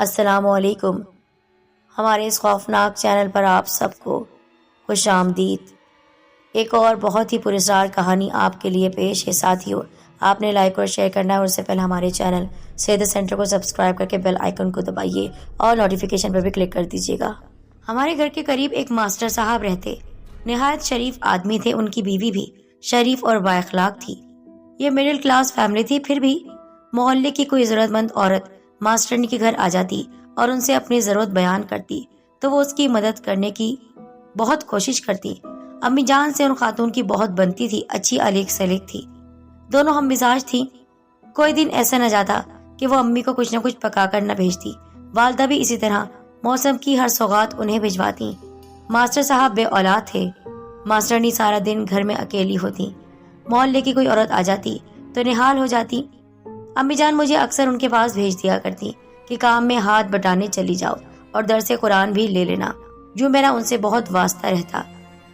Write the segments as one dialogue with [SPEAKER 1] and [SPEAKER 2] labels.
[SPEAKER 1] السلام علیکم۔ ہمارے اس خوفناک چینل پر آپ سب کو خوش آمدید۔ ایک اور بہت ہی پراسرار کہانی آپ کے لیے پیش ہے۔ ساتھیو، آپ نے لائک اور شیئر کرنا ہے، اور اس سے پہلے ہمارے چینل سید سینٹر کو سبسکرائب کر کے بیل آئیکن کو دبائیے اور نوٹیفیکیشن پر بھی کلک کر دیجیے گا۔ ہمارے گھر کے قریب ایک ماسٹر صاحب رہتے، نہایت شریف آدمی تھے۔ ان کی بیوی بھی شریف اور با اخلاق تھی۔ یہ مڈل کلاس فیملی تھی، پھر بھی محلے کی کوئی ضرورت مند عورت ماسٹرنی کے گھر آ جاتی اور ان سے اپنی ضرورت بیان کرتی تو وہ اس کی مدد کرنے کی بہت کوشش کرتی۔ امی جان سے ان خاتون کی بہت بنتی تھی، اچھی الیق سلیق تھی، دونوں ہم مزاج تھی۔ کوئی دن ایسا نہ جاتا کہ وہ امی کو کچھ نہ کچھ پکا کر نہ بھیجتی۔ والدہ بھی اسی طرح موسم کی ہر سوغات انہیں بھجواتی۔ ماسٹر صاحب بے اولاد تھے۔ ماسٹرنی سارا دن گھر میں اکیلی ہوتی۔ محلے کی کوئی عورت آ جاتی تو نہال ہو جاتی۔ امی جان مجھے اکثر ان کے پاس بھیج دیا کرتی کہ کام میں ہاتھ بٹانے چلی جاؤ اور درس قرآن بھی لے لینا، جو میرا ان سے بہت واسطہ رہتا۔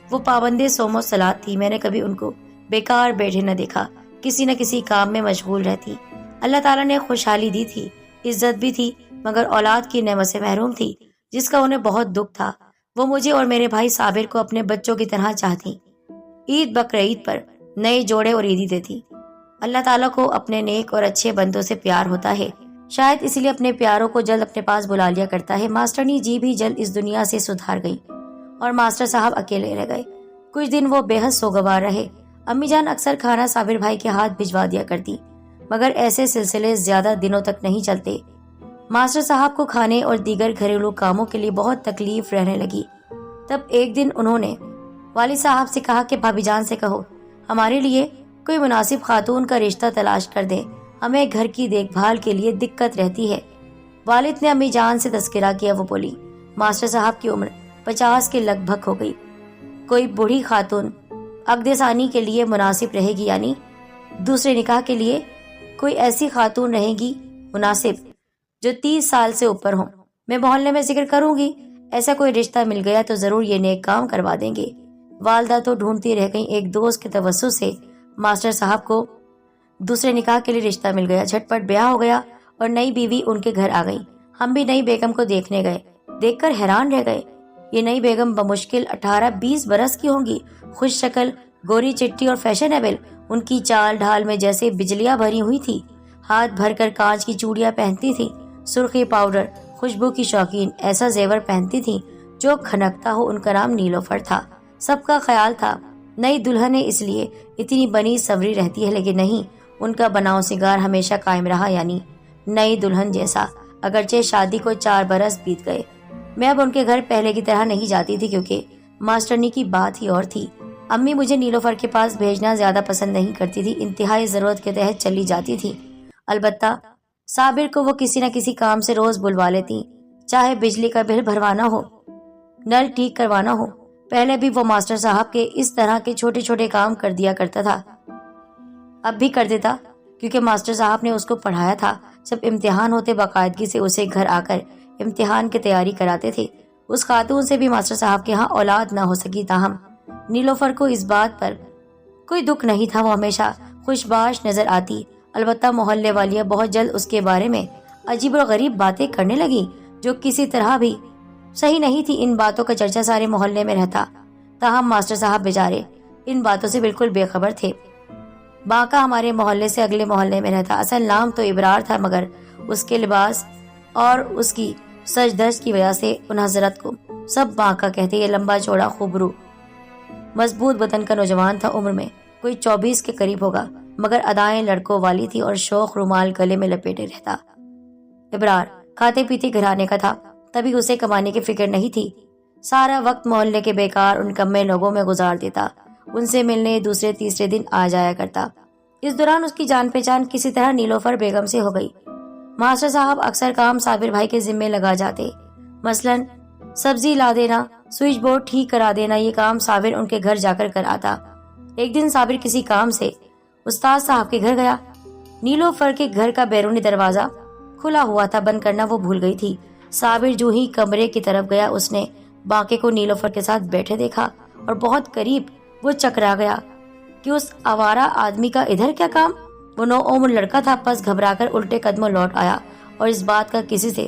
[SPEAKER 1] وہ پابند صوم و صلات تھی۔ میں نے کبھی ان کو بیکار بیٹھے نہ دیکھا، کسی نہ کسی کام میں مشغول رہتی۔ اللہ تعالیٰ نے خوشحالی دی تھی، عزت بھی تھی، مگر اولاد کی نعمت سے محروم تھی، جس کا انہیں بہت دکھ تھا۔ وہ مجھے اور میرے بھائی صابر کو اپنے بچوں کی طرح چاہتی۔ عید بقرعید پر نئے جوڑے اور عیدی دیتی۔ اللہ تعالیٰ کو اپنے نیک اور اچھے بندوں سے پیار ہوتا ہے، شاید اس لیے اپنے پیاروں کو جلد اپنے پاس بلا لیا کرتا ہے۔ ماسٹرنی جی بھی جلد اس دنیا سے سدھار گئی اور ماسٹر صاحب اکیلے رہ گئے۔ کچھ دن وہ بے حد سوگوار رہے۔ امی جان اکثر کھانا صابر بھائی کے ہاتھ بھجوا دیا کرتی، مگر ایسے سلسلے زیادہ دنوں تک نہیں چلتے۔ ماسٹر صاحب کو کھانے اور دیگر گھریلو کاموں کے لیے بہت تکلیف رہنے لگی۔ تب ایک دن انہوں نے والد صاحب سے کہا کہ بھابی جان سے کہو ہمارے لیے کوئی مناسب خاتون کا رشتہ تلاش کر دیں، ہمیں گھر کی دیکھ بھال کے لیے دقت رہتی ہے۔ والد نے امی جان سے تذکرہ کیا۔ وہ بولی، ماسٹر صاحب کی عمر 50 کے لگ بھگ ہو گئی، کوئی بوڑھی خاتون عقد ثانی کے لیے مناسب رہے گی، یعنی دوسرے نکاح کے لیے کوئی ایسی خاتون رہے گی مناسب جو 30 سال سے اوپر ہوں۔ میں محلے میں ذکر کروں گی، ایسا کوئی رشتہ مل گیا تو ضرور یہ نیک کام کروا دیں گے۔ والدہ تو ڈھونڈتی رہ گئیں۔ ایک دوست کے توسط سے ماسٹر صاحب کو دوسرے نکاح کے لیے رشتہ مل گیا۔ جھٹپٹ بیاہ ہو گیا اور نئی بیوی ان کے گھر آ گئی۔ ہم بھی نئی بیگم کو دیکھنے گئے، دیکھ کر حیران رہ گئے۔ یہ نئی بیگم بمشکل 18-20 برس کی ہوں گی، خوش شکل، گوری چٹی اور فیشنیبل۔ ان کی چال ڈھال میں جیسے بجلیاں بھری ہوئی تھی۔ ہاتھ بھر کر کانچ کی چوڑیاں پہنتی تھی، سرخی پاؤڈر، خوشبو کی شوقین، ایسا زیور پہنتی تھی جو کھنکتا ہو۔ ان کا نام نیلوفر تھا۔ سب کا خیال تھا نئی دلہن اس لیے اتنی بنی سوری رہتی ہے، لیکن نہیں، ان کا بناؤ سنگار ہمیشہ قائم رہا، یعنی نئی دلہن جیسا، اگرچہ شادی کو 4 برس بیت گئے۔ میں اب ان کے گھر پہلے کی طرح نہیں جاتی تھی، کیونکہ ماسٹرنی کی بات ہی اور تھی۔ امی مجھے نیلوفر کے پاس بھیجنا زیادہ پسند نہیں کرتی تھی، انتہائی ضرورت کے تحت چلی جاتی تھی۔ البتہ صابر کو وہ کسی نہ کسی کام سے روز بلوا لیتی، چاہے بجلی کا بل بھروانا ہو، نل ٹھیک کروانا ہو۔ پہلے بھی وہ ماسٹر صاحب کے اس طرح کے چھوٹے چھوٹے کام کر دیا کرتا تھا، اب بھی کر دیتا، کیونکہ ماسٹر صاحب نے اس کو پڑھایا تھا۔ جب امتحان ہوتے باقاعدگی سے اسے گھر آ کر امتحان کی تیاری کراتے تھے۔ اس خاتون سے بھی ماسٹر صاحب کے ہاں اولاد نہ ہو سکی، تاہم نیلوفر کو اس بات پر کوئی دکھ نہیں تھا۔ وہ ہمیشہ خوش باش نظر آتی۔ البتہ محلے والیاں بہت جلد اس کے بارے میں عجیب و غریب باتیں کرنے لگی، جو کسی طرح بھی صحیح نہیں تھی۔ ان باتوں کا چرچا سارے محلے میں رہتا، تاہم ماسٹر صاحب بیچارے ان باتوں سے بالکل بے خبر تھے۔ باقا ہمارے محلے سے اگلے محلے میں رہتا۔ اصل نام تو ابرار تھا، مگر اس کے لباس اور اس کی سج دھج کی وجہ سے ان حضرت کو سب باقا کہتے۔ یہ لمبا چوڑا خوبرو مضبوط بدن کا نوجوان تھا، عمر میں کوئی 24 کے قریب ہوگا، مگر ادائیں لڑکوں والی تھی اور شوخ رومال گلے میں لپیٹے رہتا۔ ابرار کھاتے پیتے گھرانے کا تھا، تبھی اسے کمانے کی فکر نہیں تھی۔ سارا وقت محلے کے بیکار ان کمے لوگوں میں گزار دیتا، ان سے ملنے دوسرے تیسرے دن آ جایا کرتا۔ اس دوران اس کی جان پہچان کسی طرح نیلوفر بیگم سے ہو گئی۔ ماسٹر صاحب اکثر کام صابر بھائی کے ذمے لگا جاتے، مثلاً سبزی لا دینا، سوئچ بورڈ ٹھیک کرا دینا۔ یہ کام صابر ان کے گھر جا کر آتا۔ ایک دن صابر کسی کام سے استاد صاحب کے گھر گیا۔ نیلوفر کے گھر کا بیرونی دروازہ کھلا ہوا تھا، بند کرنا وہ بھول گئی تھی۔ صابر جو ہی کمرے کی طرف گیا، اس نے باقے کو نیلوفر کے ساتھ بیٹھے دیکھا اور بہت قریب وہ چکرا گیا کہ اس آوارہ آدمی کا ادھر کیا کام۔ وہ 9 عمر لڑکا تھا، پس گھبرا کر الٹے قدموں لوٹ آیا اور اس بات کا کسی سے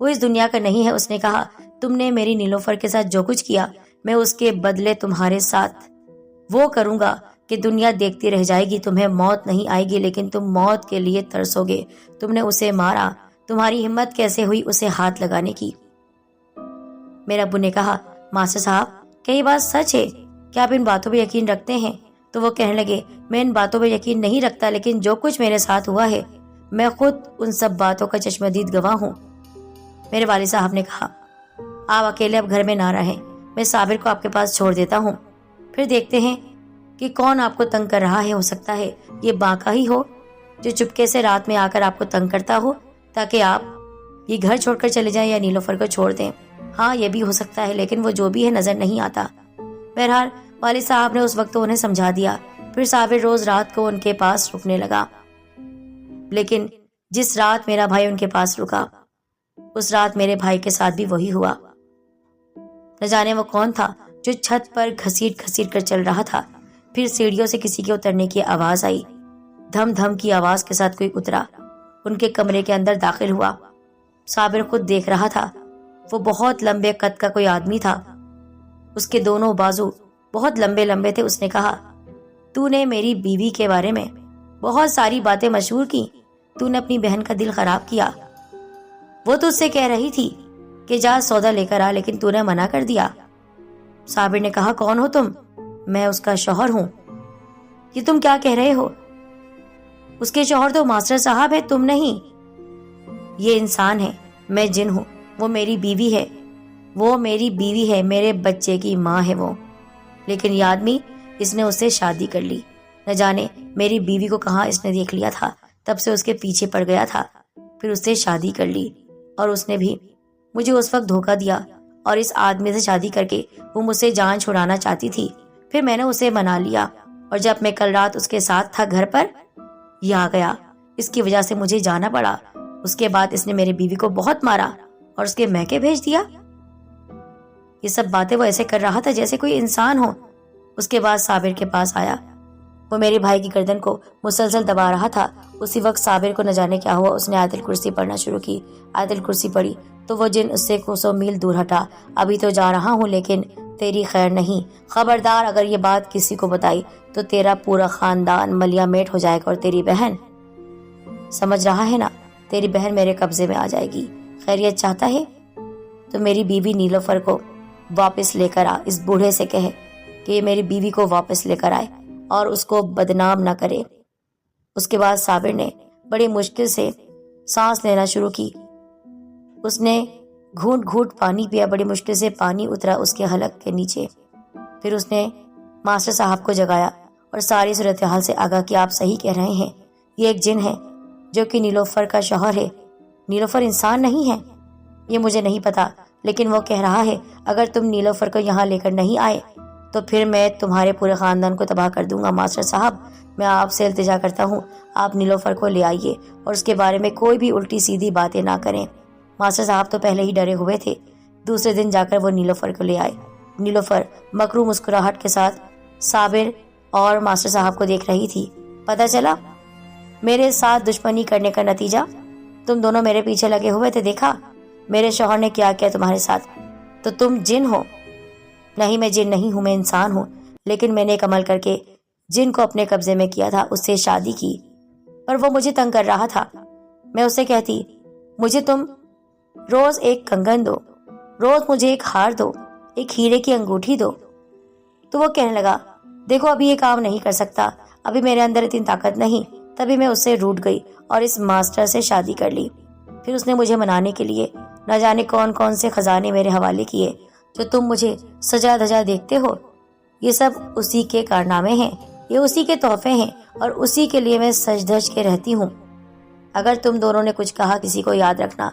[SPEAKER 1] وہ اس دنیا کا نہیں ہے۔ اس نے کہا، تم نے میری نیلوفر کے ساتھ جو کچھ کیا، میں اس کے بدلے تمہارے ساتھ وہ کروں گا کہ دنیا دیکھتی رہ جائے گی۔ تمہیں موت نہیں آئے گی لیکن تم موت کے لیے ترسو گے۔ تم نے اسے مارا، تمہاری ہمت کیسے ہوئی اسے ہاتھ لگانے کی؟ میرے ابو نے کہا، ماسٹر صاحب کیا یہ بات سچ ہے؟ کیا آپ ان باتوں پہ یقین رکھتے ہیں؟ تو وہ کہنے لگے، میں ان باتوں پہ یقین نہیں رکھتا، لیکن جو کچھ میرے ساتھ ہوا ہے میں خود ان سب باتوں کا چشمدید گواہ ہوں۔ میرے والد صاحب نے کہا، آپ اکیلے اب گھر میں نہ رہیں، میں صابر کو آپ کے پاس چھوڑ دیتا ہوں، پھر دیکھتے ہیں کہ کون آپ کو تنگ کر رہا ہے۔ ہو سکتا ہے یہ باقا ہی ہو جو چپکے سے رات میں آ کر آپ کو تنگ کرتا ہو تاکہ آپ یہ گھر چھوڑ کر چلے جائیں یا نیلوفر کو چھوڑ دیں۔ ہاں یہ بھی ہو سکتا ہے، لیکن وہ جو بھی ہے نظر نہیں آتا۔ بہرحال والد صاحب نے اس وقت تو انہیں سمجھا دیا۔ پھر صابر روز رات کو ان کے پاس رکنے لگا، لیکن جس رات میرا بھائی ان کے پاس رکا اس رات میرے بھائی کے ساتھ بھی وہی ہوا۔ نہ جانے وہ کون تھا جو چھت پر گھسیٹ گھسیٹ کر چل رہا تھا۔ پھر سیڑھیوں سے کسی کے اترنے کی آواز آئی، دھم دھم کی آواز کے ساتھ کوئی اترا، ان کے کمرے کے اندر داخل ہوا۔ صابر خود دیکھ رہا تھا، وہ بہت لمبے قد کا کوئی آدمی تھا، اس کے دونوں بازو بہت لمبے لمبے تھے۔ اس نے کہا، تو نے میری بیوی کے بارے میں بہت ساری باتیں مشہور کی، تو نے اپنی بہن کا دل خراب کیا۔ وہ تو اس سے کہہ رہی تھی کہ جا سودا لے کر آ، لیکن تو نے منع کر دیا۔ صابر نے کہا، کون ہو تم؟ میں اس کا شوہر ہوں۔ یہ تم کیا کہہ رہے ہو؟ اس کے شوہر تو ماسٹر صاحب ہے، تم نہیں۔ یہ انسان ہے، میں جن ہوں، وہ میری بیوی ہے، وہ میری بیوی ہے، میرے بچے کی ماں ہے وہ، لیکن یہ آدمی اس نے اس سے شادی کر لی۔ نہ جانے میری بیوی کو کہاں اس نے دیکھ لیا تھا، تب سے اس کے پیچھے پڑ گیا تھا، پھر اس سے شادی کر لی، اور اس نے بھی مجھے اس وقت دھوکہ دیا، اور اس آدمی سے شادی کر کے وہ مجھ سے جان چھڑانا چاہتی تھی۔ پھر میں نے اسے منا لیا، اور جب میں کل رات اس کے ساتھ تھا گھر پر، یہ آ گیا، اس کی وجہ سے مجھے جانا پڑا۔ اس کے بعد اس نے میری بیوی کو بہت مارا اور اس کے میکے بھیج دیا۔ یہ سب باتیں وہ ایسے کر رہا تھا جیسے کوئی انسان ہو۔ اس کے بعد صابر کے پاس آیا، وہ میرے بھائی کی گردن کو مسلسل دبا رہا تھا۔ اسی وقت صابر کو نہ جانے کیا ہوا، اس نے آیت الکرسی پڑھنا شروع کی۔ آیت الکرسی پڑھی تو وہ جن اس سے کوسوں میل دور ہٹا۔ ابھی تو جا رہا ہوں، لیکن تیری خیر نہیں، خبردار اگر یہ بات کسی کو بتائی تو تیرا پورا خاندان ملیا میٹ ہو جائے گا، اور تیری بہن، سمجھ رہا ہے نا، تیری بہن میرے قبضے میں آ جائے گی۔ خیریت چاہتا ہے تو میری بیوی نیلوفر کو واپس لے کر آ، اس بوڑھے سے کہے کہ یہ میری بیوی کو واپس لے کر آئے اور اس کو بدنام نہ کرے۔ اس کے بعد صابر نے بڑی مشکل سے سانس لینا شروع کی۔ اس نے گھونٹ گھونٹ پانی پیا، بڑی مشکل سے پانی اترا اس کے حلق کے نیچے۔ پھر اس نے ماسٹر صاحب کو جگایا اور ساری صورتحال سے آگاہ کیا، آپ صحیح کہہ رہے ہیں، یہ ایک جن ہے جو کہ نیلوفر کا شوہر ہے۔ نیلوفر انسان نہیں ہے، یہ مجھے نہیں پتا، لیکن وہ کہہ رہا ہے اگر تم نیلوفر کو یہاں لے کر نہیں آئے تو پھر میں تمہارے پورے خاندان کو تباہ کر دوں گا۔ ماسٹر صاحب، میں آپ سے التجا کرتا ہوں، آپ نیلوفر کو لے آئیے اور اس کے بارے میں کوئی بھی الٹی سیدھی باتیں نہ کریں۔ ماسٹر صاحب تو پہلے ہی ڈرے ہوئے تھے۔ دوسرے دن جا کر وہ نیلوفر کو لے آئے۔ نیلوفر مکرو مسکراہٹ کے ساتھ صابر اور ماسٹر صاحب کو دیکھ رہی تھی۔ پتہ چلا میرے ساتھ دشمنی کرنے کا نتیجہ؟ تم دونوں میرے پیچھے لگے ہوئے تھے، دیکھا میرے شوہر نے کیا کیا تمہارے ساتھ؟ تو تم جن ہو؟ نہیں، میں جن نہیں ہوں، میں انسان ہوں، لیکن میں نے ایک عمل کر کے جن کو اپنے قبضے میں کیا تھا، اس سے شادی کی، پر وہ مجھے تنگ کر رہا تھا۔ میں اسے کہتی مجھے تم روز ایک کنگن دو، روز مجھے ایک ہار دو، ایک ہیرے کی انگوٹھی دو، تو وہ کہنے لگا دیکھو ابھی یہ کام نہیں کر سکتا، ابھی میرے اندر اتنی طاقت نہیں۔ تبھی میں اس سے روٹھ گئی اور اس ماسٹر سے شادی کر لی۔ پھر اس نے مجھے منانے کے لیے نہ جانے کون کون سے خزانے میرے حوالے کیے، جو تم مجھے سجا دھجا دیکھتے ہو، یہ سب اسی کے کارنامے ہیں، یہ اسی کے تحفے ہیں، اور اسی کے لیے میں سج دھج کے رہتی ہوں۔ اگر تم دونوں نے کچھ کہا کسی کو یاد رکھنا،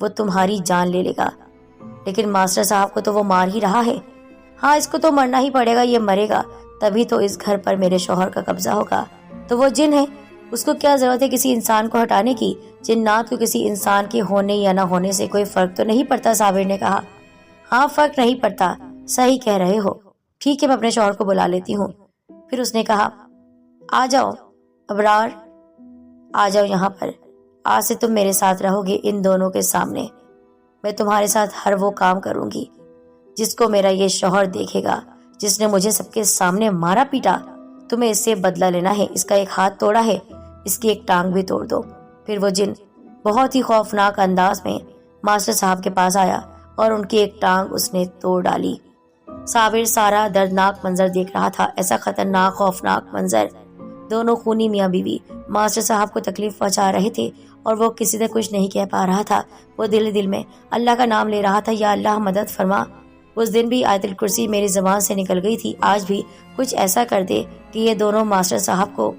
[SPEAKER 1] وہ تمہاری جان لے لے گا۔ لیکن ماسٹر صاحب کو تو وہ مار ہی رہا ہے۔ ہاں، اس کو تو مرنا ہی پڑے گا، یہ مرے گا تبھی تو اس گھر پر میرے شوہر کا قبضہ ہوگا۔ تو وہ جن ہے، اس کو کیا ضرورت ہے کسی انسان کو ہٹانے کی؟ جنات کو کسی انسان کے ہونے یا نہ ہونے سے کوئی فرق تو نہیں پڑتا، صابر نے کہا۔ ہاں، فرق نہیں پڑتا، صحیح کہہ رہے ہو، ٹھیک ہے میں اپنے شوہر کو بلا لیتی ہوں۔ پھر اس نے کہا آ جاؤ ابرار، آ جاؤ یہاں پر، آج سے تم میرے ساتھ رہو گے ان دونوں کے سامنے۔ میں تمہارے ساتھ ہر وہ کام کروں گی جس کو میرا یہ شوہر دیکھے گا جس نے مجھے سب کے سامنے مارا پیٹا۔ تمہیں اس سے بدلہ لینا ہے، اس کا ایک ہاتھ توڑا ہے، اس کی ایک ٹانگ بھی توڑ دو۔ پھر وہ جن بہت ہی خوفناک انداز میں ماسٹر صاحب کے پاس آیا اور ان کی ایک ٹانگ اس نے توڑ ڈالی۔ صابر سارا دردناک منظر دیکھ رہا تھا، ایسا خطرناک خوفناک منظر۔ دونوں خونی میاں بیوی ماسٹر صاحب کو تکلیف پہنچا رہے تھے اور وہ کسی سے کچھ نہیں کہہ پا رہا تھا۔ وہ دل میں اللہ کا نام لے رہا تھا، یا اللہ مدد فرما۔ اس دن بھی آیت الکرسی میری زبان سے نکل گئی تھی، آج بھی کچھ ایسا کر دے کہ یہ دونوں ماسٹر صاحب کو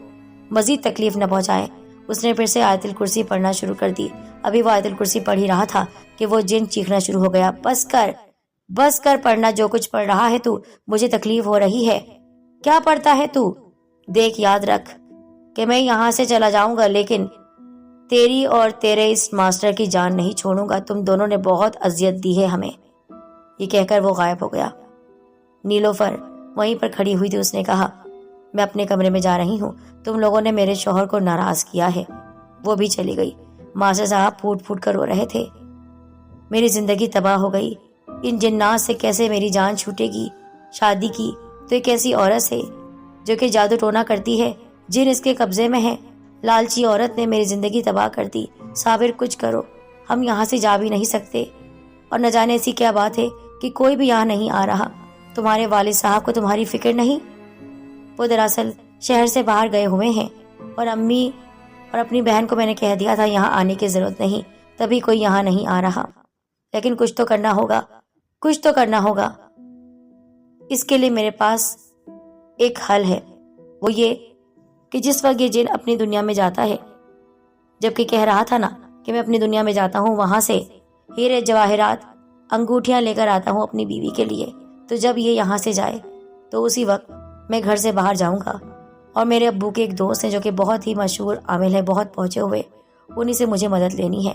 [SPEAKER 1] مزید تکلیف نہ پہنچائیں۔ اس نے پھر سے آیت الکرسی پڑھنا شروع کر دی۔ ابھی وہ آیت الکرسی پڑھ ہی رہا تھا کہ وہ جن چیخنا شروع ہو گیا، بس کر پڑھنا جو کچھ پڑھ رہا ہے تو، مجھے تکلیف ہو رہی ہے۔ کیا پڑھتا ہے تو؟ دیکھ، یاد رکھ کہ میں یہاں سے چلا جاؤں گا لیکن تیری اور تیرے اس ماسٹر کی جان نہیں چھوڑوں گا۔ تم دونوں نے بہت اذیت دی ہے ہمیں۔ یہ کہہ کر وہ غائب ہو گیا۔ نیلوفر وہیں پر کھڑی ہوئی تھی۔ اس نے کہا، میں اپنے کمرے میں جا رہی ہوں، تم لوگوں نے میرے شوہر کو ناراض کیا ہے۔ وہ بھی چلی گئی۔ ماسٹر صاحب پھوٹ پھوٹ کر رو رہے تھے۔ میری زندگی تباہ ہو گئی، ان جنات سے کیسے میری جان چھوٹے گی۔ شادی کی تو ایک ایسی عورت سے جو کہ جادو ٹونا کرتی ہے، جن اس کے قبضے میں ہے۔ لالچی عورت نے میری زندگی تباہ کر دی۔ صابر کچھ کرو، ہم یہاں سے جا بھی نہیں سکتے، اور نہ جانے ایسی کیا بات ہے کہ کوئی بھی یہاں نہیں آ رہا۔ تمہارے والد صاحب کو تمہاری فکر نہیں؟ وہ دراصل شہر سے باہر گئے ہوئے ہیں، اور امی اور اپنی بہن کو میں نے کہہ دیا تھا یہاں آنے کی ضرورت نہیں، تبھی کوئی یہاں نہیں آ رہا۔ لیکن کچھ تو کرنا ہوگا، کچھ تو کرنا ہوگا۔ اس کے لیے میرے پاس ایک حل ہے، وہ یہ کہ جس وقت یہ جن اپنی دنیا میں جاتا ہے، جبکہ کہہ رہا تھا نا کہ میں اپنی دنیا میں جاتا ہوں، وہاں سے ہیرے جواہرات انگوٹھیاں لے کر آتا ہوں اپنی بیوی کے لیے، تو جب یہ یہاں سے جائے تو اسی وقت میں گھر سے باہر جاؤں گا، اور میرے ابو کے ایک دوست ہیں جو کہ بہت ہی مشہور عامل ہے، بہت پہنچے ہوئے، انہی سے مجھے مدد لینی ہے۔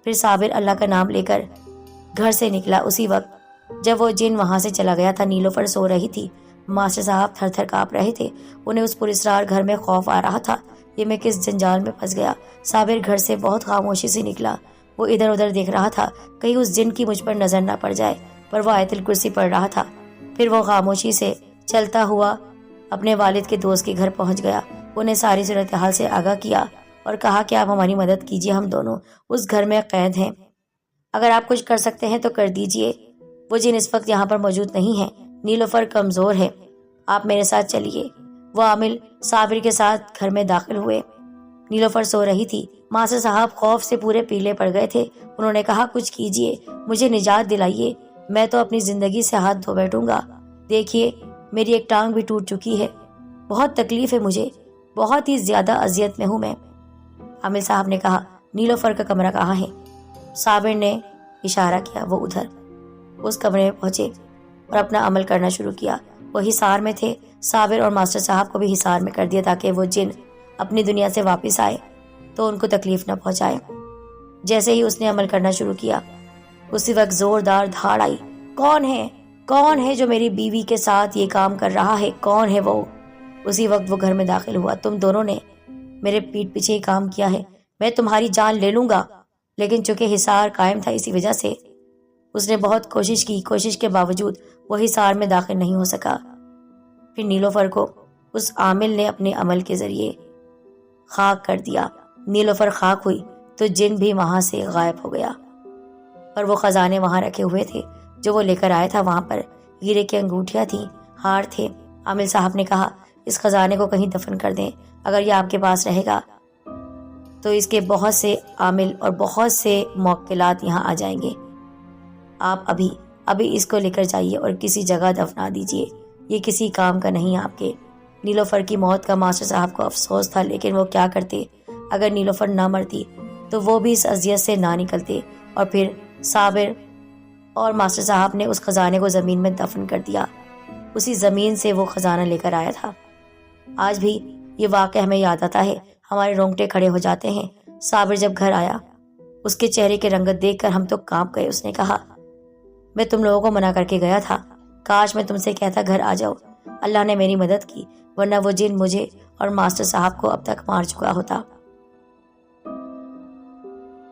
[SPEAKER 1] پھر صابر اللہ کا نام لے کر گھر سے نکلا۔ اسی وقت جب وہ جن وہاں سے چلا گیا تھا، نیلوفر سو رہی تھی، ماسٹر صاحب تھر تھر کانپ رہے تھے۔ انہیں اس پراسرار گھر میں خوف آ رہا تھا، یہ میں کس جنجال میں پھنس گیا۔ صابر گھر سے بہت خاموشی سے نکلا۔ وہ ادھر ادھر دیکھ رہا تھا کہیں اس جن کی مجھ پر نظر نہ پڑ جائے، پر وہ آیت الکرسی پڑھ رہا تھا۔ پھر وہ خاموشی سے چلتا ہوا اپنے والد کے دوست کے گھر پہنچ گیا، انہیں ساری صورتحال سے آگاہ کیا اور کہا کہ آپ ہماری مدد کیجیے، ہم دونوں اس گھر میں قید ہیں، اگر آپ کچھ کر سکتے ہیں تو کر دیجیے۔ وہ جن اس وقت یہاں پر موجود نہیں ہے، نیلوفر کمزور ہے، آپ میرے ساتھ چلیے۔ وہ عامل صابر کے ساتھ گھر میں داخل ہوئے۔ نیلوفر سو رہی تھی، ماسٹر صاحب خوف سے پورے پیلے پڑ گئے تھے۔ انہوں نے کہا، کچھ کیجیے، مجھے نجات دلائیے، میں تو اپنی زندگی سے ہاتھ دھو بیٹھوں گا۔ دیکھیے میری ایک ٹانگ بھی ٹوٹ چکی ہے، بہت تکلیف ہے مجھے، بہت ہی زیادہ اذیت میں ہوں میں۔ عامل صاحب نے کہا، نیلوفر کا کمرہ کہاں ہے؟ صابر نے اشارہ کیا، وہ ادھر۔ اس کمرے میں پہنچے اور اپنا عمل کرنا شروع کیا۔ وہ حصار میں تھے، صابر اور ماسٹر صاحب کو بھی حصار میں کر دیا تاکہ وہ جن اپنی دنیا سے واپس آئے تو ان کو تکلیف نہ پہنچائے۔ جیسے ہی اس نے عمل کرنا شروع کیا، اسی وقت زوردار دھاڑ آئی۔ کون ہے جو میری بیوی کے ساتھ یہ کام کر رہا ہے؟ کون ہے وہ؟ اسی وقت وہ گھر میں داخل ہوا۔ تم دونوں نے میرے پیٹ پیچھے ہی کام کیا ہے، میں تمہاری جان لے لوں گا۔ لیکن چونکہ حصار قائم تھا، اسی وجہ سے اس نے بہت کوشش کی، کوشش کے باوجود وہ حصار میں داخل نہیں ہو سکا۔ پھر نیلوفر کو اس عامل نے اپنے عمل کے ذریعے خاک کر دیا۔ نیلوفر خاک ہوئی تو جن بھی وہاں سے غائب ہو گیا، اور وہ خزانے وہاں رکھے ہوئے تھے جو وہ لے کر آیا تھا۔ وہاں پر ہیرے کی انگوٹھیاں تھیں، ہار تھے۔ عامل صاحب نے کہا، اس خزانے کو کہیں دفن کر دیں، اگر یہ آپ کے پاس رہے گا تو اس کے بہت سے عامل اور بہت سے موکلات یہاں آ جائیں گے۔ آپ ابھی اس کو لے کر جائیے اور کسی جگہ دفنا دیجیے، یہ کسی کام کا نہیں آپ کے۔ نیلوفر کی موت کا ماسٹر صاحب کو افسوس تھا، لیکن وہ کیا کرتے؟ اگر نیلوفر نہ مرتی تو وہ بھی اس اذیت سے نہ نکلتے۔ اور پھر صابر اور ماسٹر صاحب نے اس خزانے کو زمین میں دفن کر دیا، اسی زمین سے وہ خزانہ لے کر آیا تھا۔ آج بھی یہ واقعہ ہمیں یاد آتا ہے، ہمارے رونگٹے کھڑے ہو جاتے ہیں۔ صابر جب گھر آیا، اس کے چہرے کی رنگت دیکھ کر ہم تو کانپ گئے۔ اس نے کہا، میں تم لوگوں کو منع کر کے گیا تھا، کاش میں تم سے کہتا گھر آ جاؤ، اللہ نے میری مدد کی، ورنہ وہ جن مجھے اور ماسٹر صاحب کو اب تک مار چکا ہوتا۔